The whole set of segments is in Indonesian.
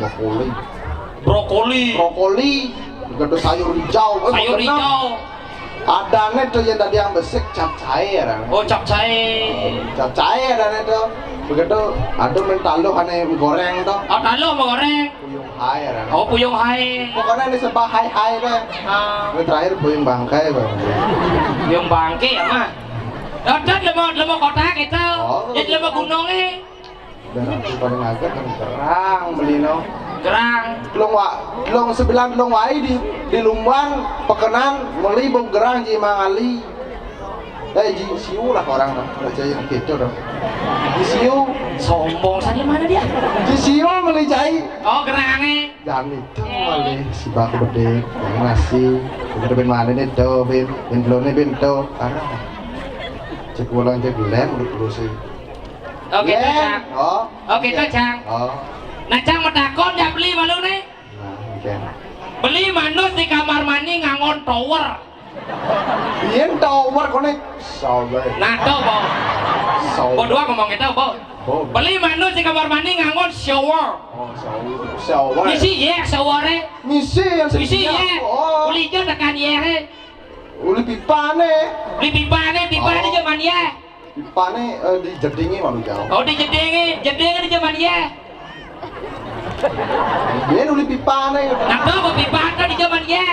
brokoli. Brokoli. Gado sayur hijau. Sayur hijau. Adanya tuh yang tadi yang besek capcay ya. Oh, capcay. Capcay adanya tuh. Begitu aduh mentalo kan goreng tuh. Oh, talo mau goreng. Puyung hai ya. Oh, puyung hai. Pokoknya ini sebah hai deh. Ini terakhir puyung bangkai bang. Puyung bangkai ya mah. Dan lemah kota kita. Jadi lemah gunungnya. Dan aku paling agak kan gerang melino. Gerang. Long sebelah long wai di Lumban pekenan melibung gerang ji mangali. Ji siu lah orang baca yang gitu dong. Ji siu sombong saja mana dia? Ji siu melicai. Oh gerangnya. Jangan itu kali si baku bedek yang nasi. Bener ben mana nih tuh ben belone ben tuh. Cek ulang cek lem udah perlu sih. Oke tuh Cang. Oh. Oke tuh Cang. Oh. Nah Cang mau takon ya beli malu nih. Nah, oke. Beli manus di kamar mandi ngangon tower. Iya tower konek. Sobat. Nah tuh bo. Bo dua ngomong itu bo. Beli manus di kamar mandi ngangon shower. Oh shower. Misi ya showernya. Misi yang Misi ya. Oh. Uli jo tekan ya. Uli pipane. Beli pipane zaman ya. Pipane di jedingi malu jauh. Oh di jedingi di zaman ya. Dia uli pipane. Nah tuh pipane di zaman ya.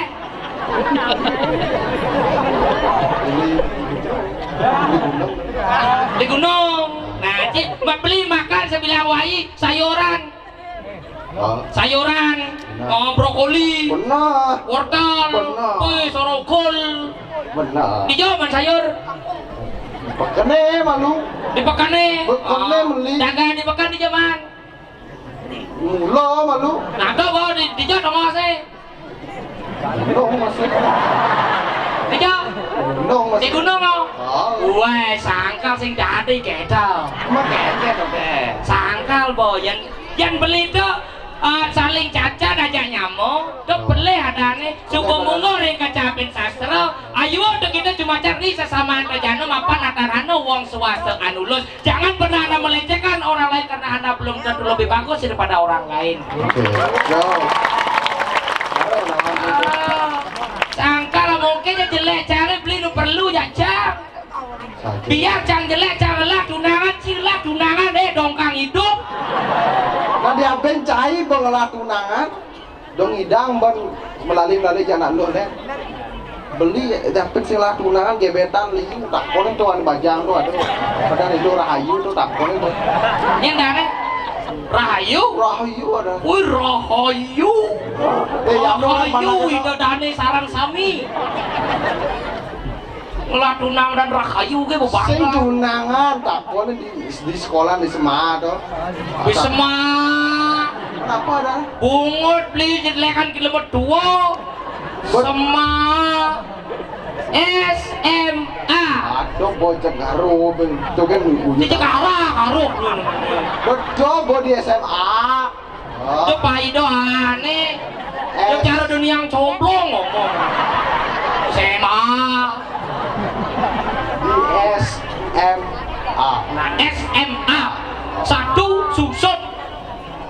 Di gunung. Nah, cik, beli makan sebilah wai sayuran. Sayuran, brokoli, benar, wortel, sorokol. Benar. Di zaman sayur. Pekane malu. Di pekane. Pekane meli. Dagang di pekan di zaman. Mula malu. Nah, tuh bawa di jauh dong masih. Gunung masih. Di jauh. Gunung masih. Di gunung lo. Oh. Sangkal sing jadi ketel. Emang kece oke. Sangkal bo yang beli itu saling cacat aja nyamuk. Tuh beli adane suku munggur yang kecapin sastra. Ayo tuh kita cuma cari sesama kejano mapan atarano wong swasta anulus. Jangan pernah anda melecehkan orang lain karena anda belum tentu lebih bagus daripada orang lain. Oke. Yo. Sangkal mungkin jelek cari beli nu perlu ya Cang. Biar Cang jelek carilah tunangan dongkang hidup. Nah dia bencai bengelah tunangan. Dong idang ban melalui janak lu deh. Beli dapet silah tunangan gebetan liu tak konen tuan bajang tuh aduh. Padahal itu rahayu tuh tak konen tuh. Yang mana? Rahayu? Rahayu ada. Wih rahayu. Rahayu itu dane sarang sami. Ngelah tunang dan rahayu ke bebangga. Sing tunangan tak konen di sekolah di Sema tuh. Di Sema. Kenapa ada? Bungut beli jelekan kilometer 2. Sema. SMA. Aduh bocah karo bentuk kan Jadi karuk. Betul bo di SMA. Itu paido aneh. Itu cara dunia yang coblong ngomong. SMA. Di SMA. Nah SMA. Satu susut.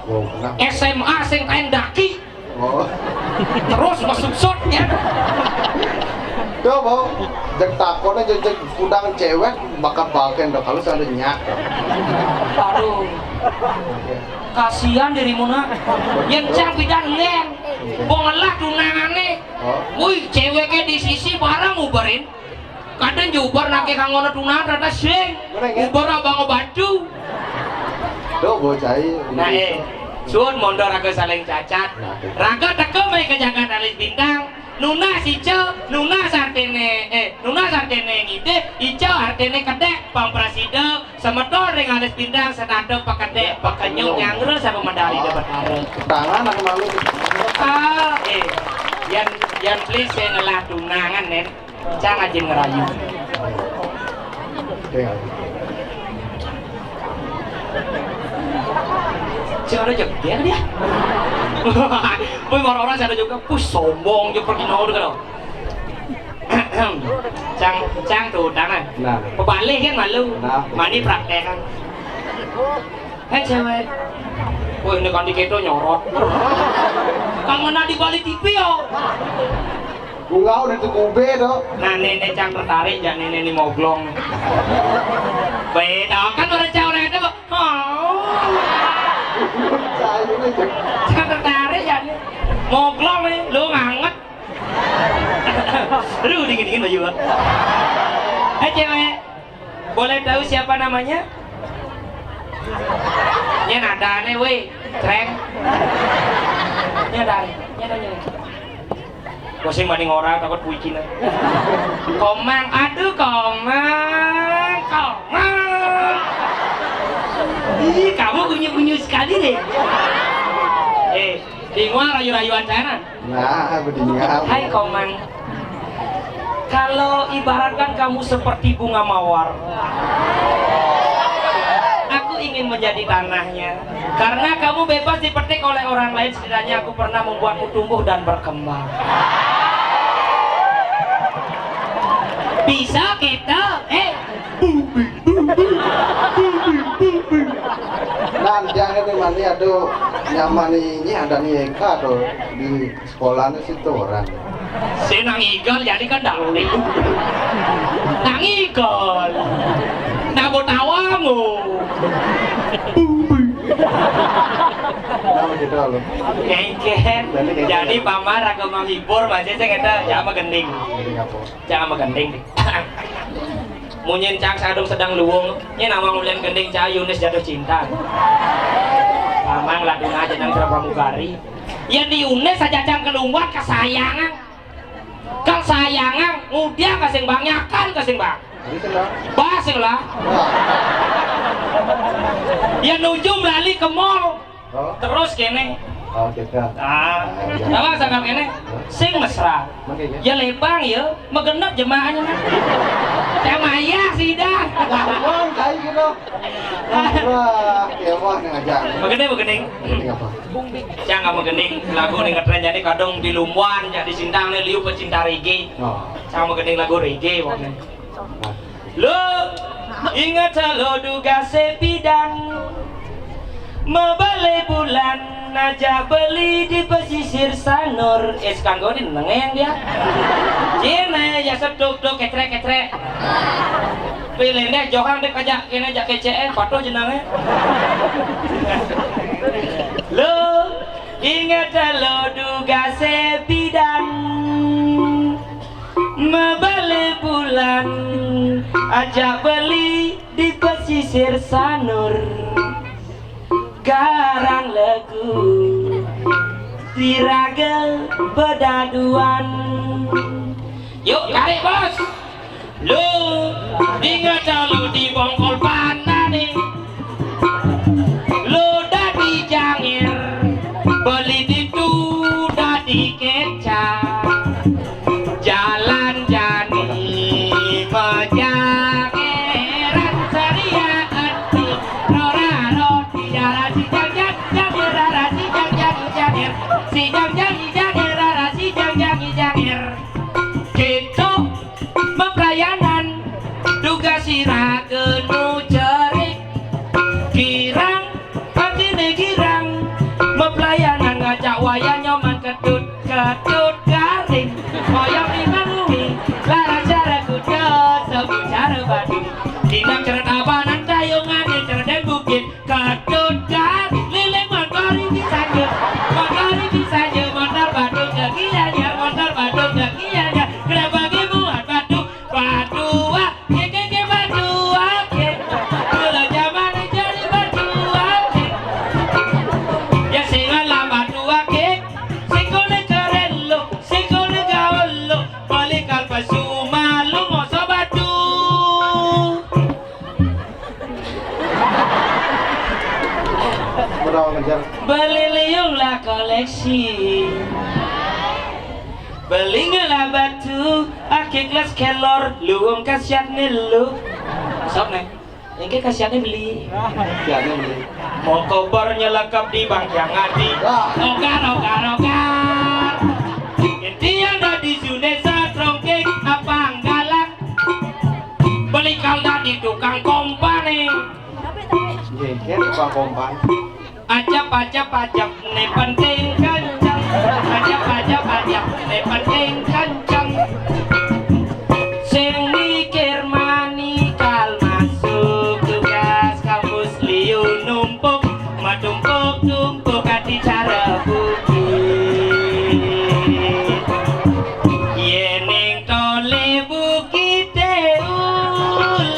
Oh, SMA sing kain daki. oh. Terus masuk shot ya. Tuh mau jek takonnya jek kudang cewek bakat-bakan dong kalau ada nyak. Aduh. Kasihan dirimu nak. Yang Cang bidan leng. Bongelah tunangannya. Wih ceweknya di sisi barang ubarin. Kadang jubar nake kangono tunangan rada sing. Ubar abang ngebantu. Tuh bocai. Nah suun mondor aku saling cacat. Raga teke mai ke Jakarta alis bintang. Nuna sico, nuna sartene ngide, ico artene kedek pamprasida, semetor ring alis bintang senado pakedek pakenyung nyangre sama medali dapat are. Tangan aku malu. Yan please saya ngelah tunangan nen. Cang aja ngerayu. Siapa aja dia? Woi orang-orang saya juga, sombong juga pergi nol kan? Cang tuh tangan. Nah, Pebalik kan malu, mani praktek kan? Hei cewek, Wah ini kan diketo nyorot. Kang mana di balik TV yo. Bunga udah tuh kube tuh. Nah nenek cang tertarik ya nenek ini moglong. Beda kan orang cang orang itu. Oh. Cang tertarik ya nih. Moglong nih, lu nganget. Aduh dingin baju. Cewek, boleh tahu siapa namanya? Nya nadane weh, Treng. Nya dari. Goseng banding orang takut puikin. Komang, aduh komang. Ih, kamu unyu-unyu sekali deh. Bingung rayu-rayuan sana. Nah, bedingan. Hai komang. Kalau ibaratkan kamu seperti bunga mawar, aku ingin menjadi tanahnya. Karena kamu bebas dipetik oleh orang lain, setidaknya aku pernah membuatmu tumbuh dan berkembang. Bisa kita? Dan jangan nih mani aduh nyaman ini ada nih Eka tuh di sekolahnya situ orang. Si nang igal jadi kan dalik. Nang igal. Nabo tawamu. Nama gitu loh. Ngengket. Jadi pamar aku menghibur masih saya kata jangan gending. Jangan gending. Munyin cang sadung sedang luwung. Ini nama mulian gending cah Yunis jatuh cinta. Pamang ladung aja nang pramugari. Ya di Yunis saja cang keluar kesayangan. Kang sayangan, mudia kasing bang, nyakan kasing bang. Basing lah. Ya nuju melalui ke mall. Terus kene. Oh, kita. Ah, apa sangat kene? Sing mesra. Ya lebang ya, megenap jemaahnya mah. Maya sih dah. Bang, kayak gitu. Wah, ya wah ngajak. Begening. Apa? Jangan begening. Lagu nih ngetren jadi kadang di Lumbuan, jadi sintang nih liu pecinta reggae. Oh. Sama begening lagu reggae pokoknya. Lo ingat lo duga sepidan membeli bulan aja beli di pesisir Sanur. Kanggo di nengeng dia. Cina ya seduk-duk ketrek. Pilih deh Johan dek aja kene aja kece patuh jenangnya. Lo ingat lo duga sepidan membeli bulan aja beli di pesisir Sanur. Garang lagu diragel bedaduan. Yuk tarik bos. Lu ingat lu di bongkol panah nih. Lu dadi jangir beli di tu dadi kecap. Jalan jani mejangiran seria hati. Rora roti jara si jang rara si jangir. Si jangir rara si jangir. Gitu mempelayanan duga sirah genu cerik. Girang hati ne girang mempelayanan ngajak wayang nyoman ketut garing. Koyong dimanui lara cara kuda sebut cara badung. Dinam cerita abanan dayungan di cerden bukit ketut garing. Lilin motori bisa je motor badung kegianya motor badung kegianya. Kenapa gimuat badung badua keke badua ke kalau zaman jadi badua ke ya singalah badua ke sikone keren lo sikone gaul lo balik alpa sumalu ngoso badu. Berapa ngejar? Beli liung lah koleksi. Beli ngelah batu, akhir kelas kelor, luung kasiat nilu. Sok nih, ini kasiatnya beli. Ya, ini beli. Mau kopernya lengkap di bang yang adi. Ogar. Intinya ada di Sunesa trongkek apa galak. Beli kalda di tukang kompane. Iya, kan Bang Kompan. Ajab ne penting kencang. Ajab ne penting kencang. Sing mikir manikal masuk tugas kampus liu numpuk tumpuk hati cara bukit. Yening tole bukit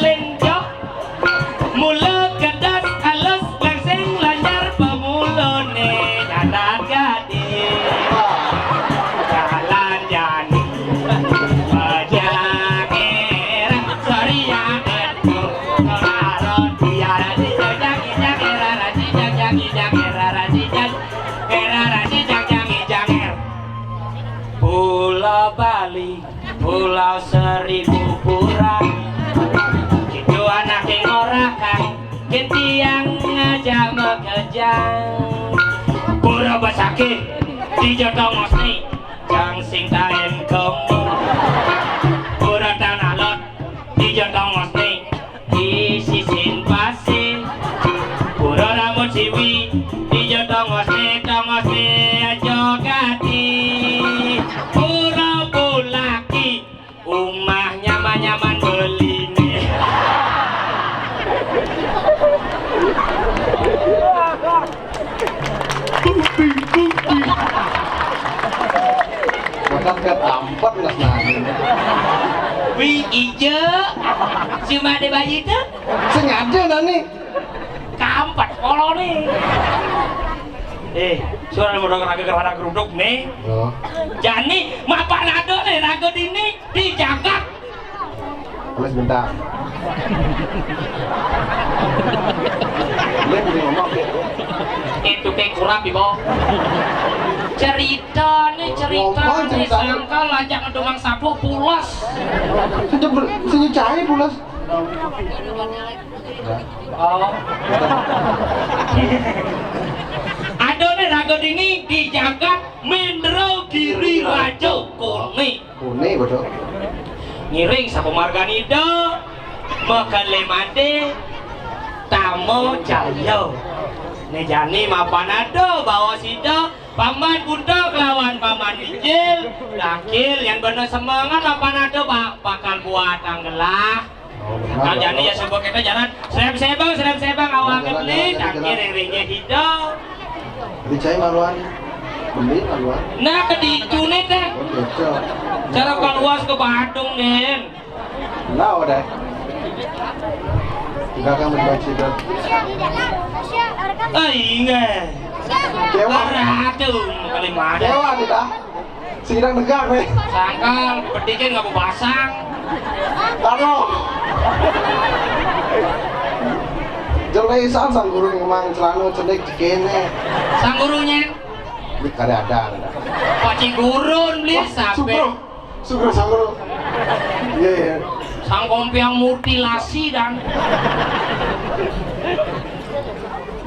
lenjok mula kedas halus langsing lancar pemulone dadak gadi jalan jani pajang era sorry ya etku kelaron biara di jajang era raji jajang era raji jajang Pulau Bali Pulau Seribu Pura itu anak yang orakan kentiang ngajak mekejang pura basake di jotong osni jang sing taen kemu pura tanah lot di jotong osni di sisin pasir pura rambut siwi di jotong osni ajo gati pura bulaki umah nyaman beli nih. Makan ketampet nggak nani. Wih ijo, cuma ada bayi itu Sengaja nani. kampet kalau nih. Suara mau raga kerana keruduk nih. Oh. Jani, mapan ado nih raga dini dijagat. Boleh sebentar. Boleh boleh ngomong. Itu kayak kurang bibo. Cerita nih sangka lajak ngedumang sapu pulas. Senyum cahaya pulas. Oh. Adone raga dini dijagat Mendro Giri Rajo Kone. Kone betul. Ngiring sapu marganido Mekale mande Tamo Jaya. Nejani mapanado bawa sido paman bundo lawan paman Injil lakil yang bener semangat mapanado bakal buat anggelah. Kalau jani ya sebuah kita jalan serem-sebang awal kebeli lakil ringnya hidup. Dicai maluan. Beli maluan. Nah kedicu nih teh. Oh betul. Cara keluas ke Bandung Den. Nah udah. Juga kan membaca dan. Ingat. Kewa. Ratu kali mana? Kewa tidak. Sidang tegak nih. Sangkal pediknya nggak mau pasang. Taruh. Jelesan sang guru memang celana cendek cikene. Sang gurunya. Ini kadang-kadang. Paci gurun beli sampai. Sugro sang guru. Iya. Sang kompiang mutilasi dan.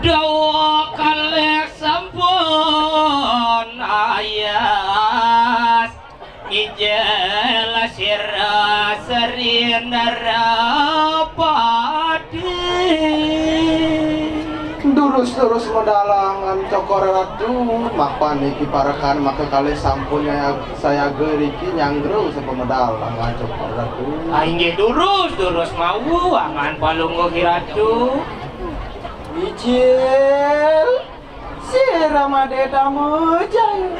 Dawa kalek sampun ayas ijel sirah serin rapati Durus medalangan cokor ratu mapan iki parakan maka kali sampunnya saya geriki nyanggru sepemedalangan cokor ratu aing ge durus mau angan palunggo kiratu Ijil si Ramade tamu jaya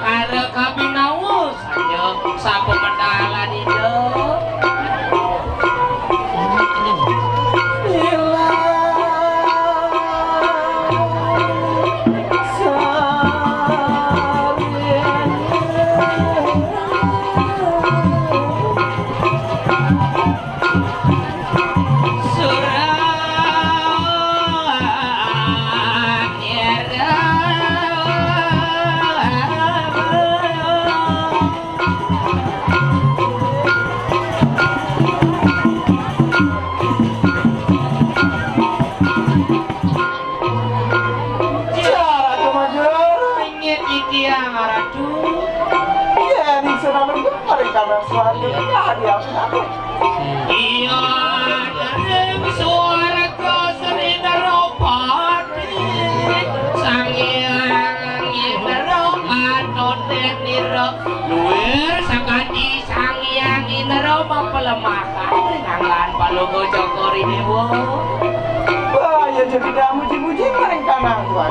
Karo kabinaus aja sapu mendalan itu. karena suatu hadiah aku. Iya dereng swarga Sri Daropati Sang Hyang Indra atote nira luwih sakadi Sang Hyang Indra mampelemakan nganggan palugo Joko Ridewa. Wah, ya jadi dah muji-muji maring kanang tuan.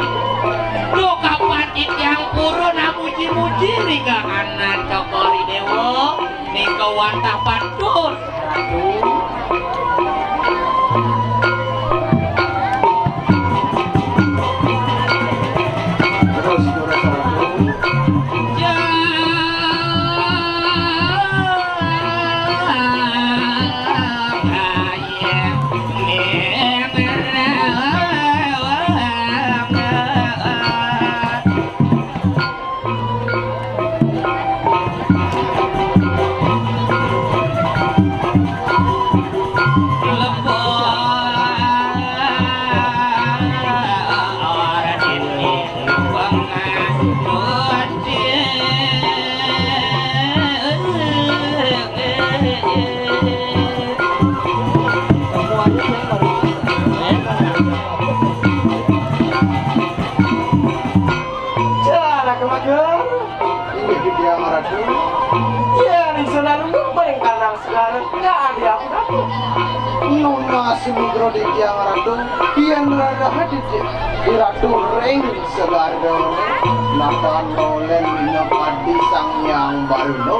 Lu kapatit yang purun muji-muji rika anak Joko Ridewa nika wantah patut. Aduh. Terus Nuna semudro di tiang ratu, pian rada hadit di ratu ring segardo, natan nolen nepadi Sang Hyang Baruno.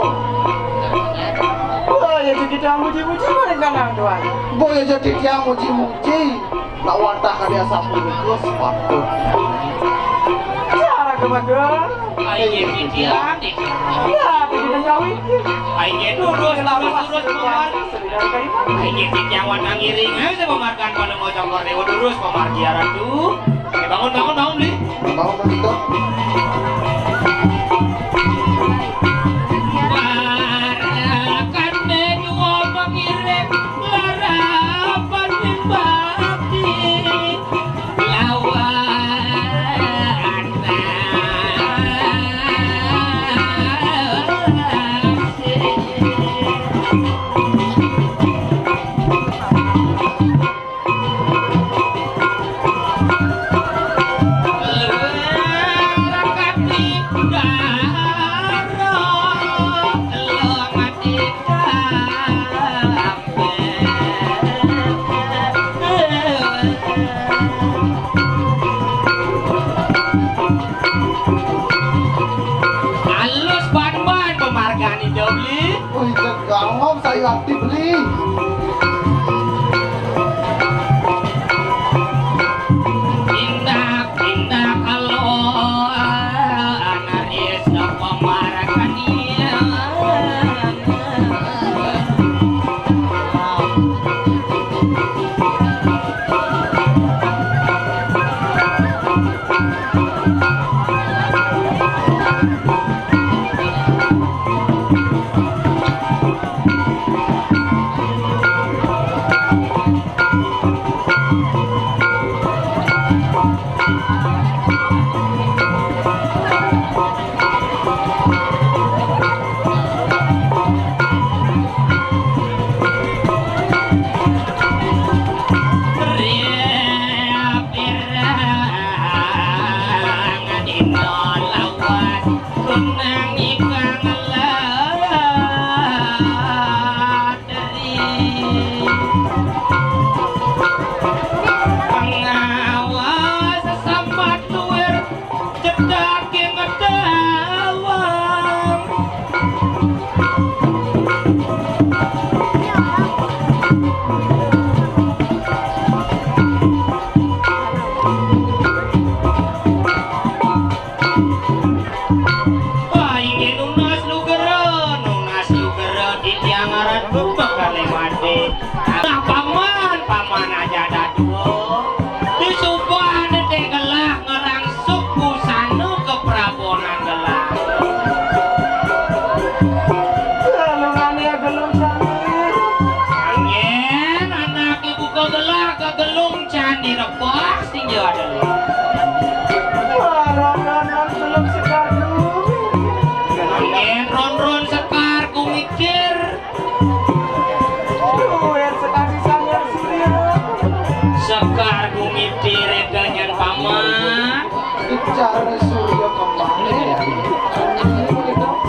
Boya jadi tiang muji-muji maring kanang tuan. Boya jadi tiang muji-muji, nak wantah kadia sapu niku sepatut. Cara kemajuan. Aye pikiran dik. Ya, kita nyawi. Aye durus pemar. Aye yang warna ngiring ayo saya pemarkan pada mau Joko Ridewa durus pemargiaran tuh. Bangun nih. Bangun begitu. Parakan menjual mengirim larapan bakti lawan. Gangom saya aktif beli. Indah kalau anak isa pemarakan dia. Paman aja datuh di Subhan teh gelah ngerang suku sanu ke Prabonan gelah. Gelungannya gelung samir. Angin anak ibu ke gelah ke gelung candi rebah tinggi adalah. Ron belum sekar dulu. Angin ron sekar kumik Diredonya paman Bicara Surya kemana ya?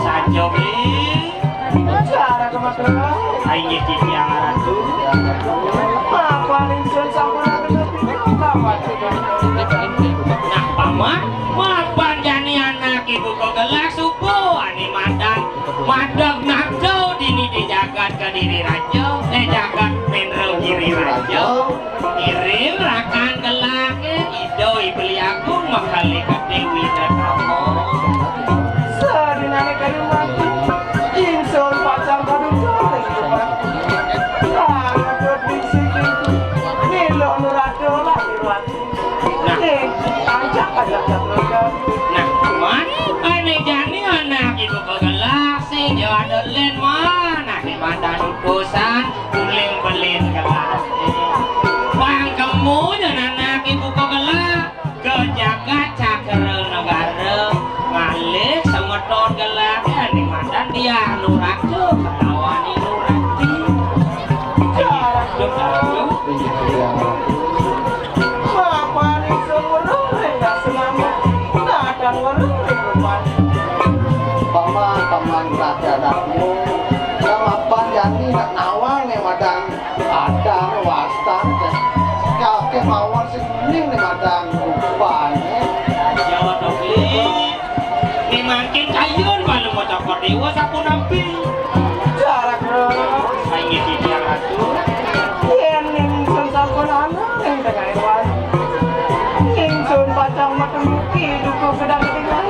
Sanjo beli Bicara kemana? Ayo cici yang ratu Apa nih sama Nah paman mapan jani anak ibu kau gelak subuh ani mandan madang nakdo dini dijagat ke diri raja jagat menrel kiri raja kiri rakan gelak ido ibeli aku makali ke dewi kamu Sedinane kali mati Insun pacang kadung sore Sangat bisikin Nilo nurado lagi mati nah paman ane jani anak ibu kau gelak sing jawa dolen mana di mandan utusan kuling belin gelak bang kamu dan anak ibu kau gelak ke jagat cakra negara ngalih semeton gelak di mandan dia nuratu kelawani nurati Paman raja anakmu yang apa jadi nak nawang nih madang adang wastang kakek mawar sening nih madang rupanya Jawa dobli ni makin kayun balu mau cokor dewa sapu nampi jarak saingi di dia ratu yang ingsun sampun anak yang tengah iwan ingsun pacang matemuki duku gedang gedingan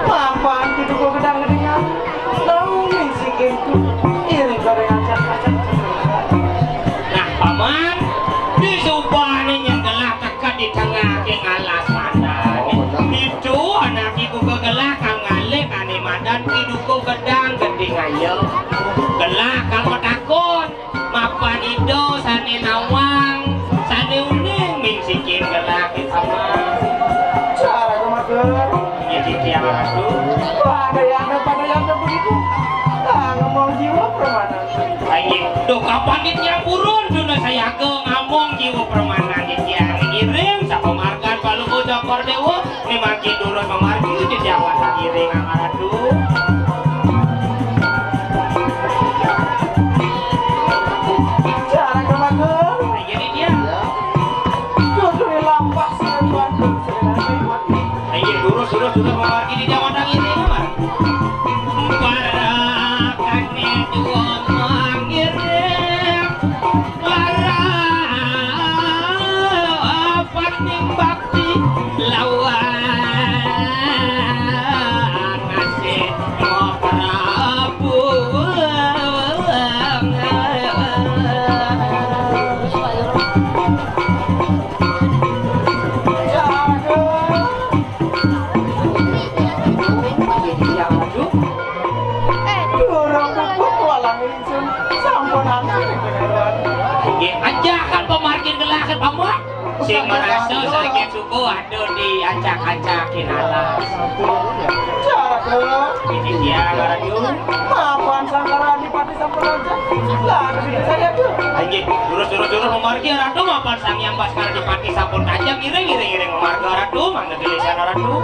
mapan di duku gedang gedingan namun misikinku iri goreng acak-acak nah paman di subahnya yang gelap dekat di tengah yang alas mandan itu anak ibu kegelak kang ngalih kani mandan iduku gedang geding ayo gelak kang takut mapan ido sane nawang sane uning mingsikin gelak sama cara kemarin ya tiang ratu pada yang begitu ngomong jiwa permanen ayo do kapan ditnya purun sudah saya ke ngomong jiwa permanen ditnya ngiring sa pemargan balu ko cokor dewa ni makin durun memargi di jawa ngiring ang ratu cara kemarin jadi dia tutup lampas tuan ayo durus memargi di jawa ngiring mah barakannya dua mengiring lara paning bakti lawan ngasih mau Prabu ajakan pemarkir gelakan paman sing merasa sakit subuh aduh diacak-acakin alas ini dia ratu maafan sangkara adipati sampuraja lah ada saya tuh anjing durus pemarkir ratu mapan sang yang baskara dipati sampun tajam iring memarga ratu mangga gilisan ratu